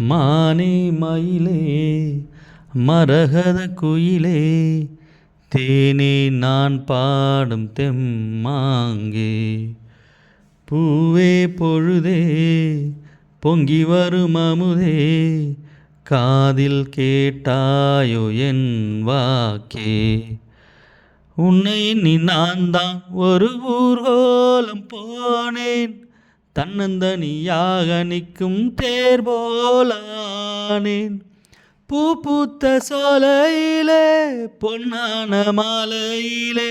மானே மயிலே மரகத குயிலே தேனே நான் பாடும் தெம்மாங்கே பூவே பொழுதே பொங்கி வரும் அமுதே காதில் கேட்டாயோ என் வாக்கே உன்னை எண்ணி நான் தான் ஒரு ஊர்கோலம் போனேன் தன்னந்தனியாக நிற்கும் தேர் போலானேன் பூ பூத்த சோலையிலே பொன்னான மாலையிலே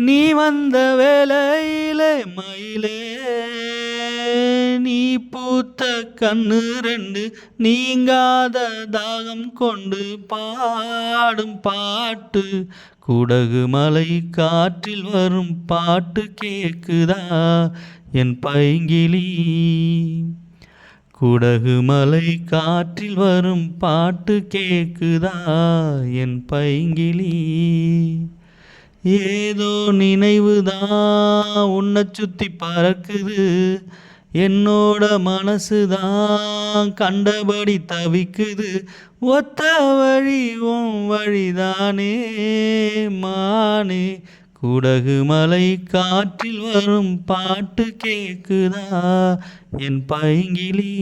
நீ வந்த வேலையிலே மயிலே நீ பூத்த கண்ணு ரெண்டு நீங்காத தாகம் கொண்டு பாடும் பாட்டு குடகு மலை காற்றில் வரும் பாட்டு கேக்குதா என் பைங்கிளி குடகு மலை காற்றில் வரும் பாட்டு கேக்குதா என் பைங்கிளி ஏதோ நினைவுதான் உன்னை சுத்தி பறக்குது என்னோட மனசுதான் கண்டபடி தவிக்குது ஒத்த வழி உன் வழிதானே மானே குடகு மலை காற்றில் வரும் பாட்டு கேக்குதா என் பைங்கிளி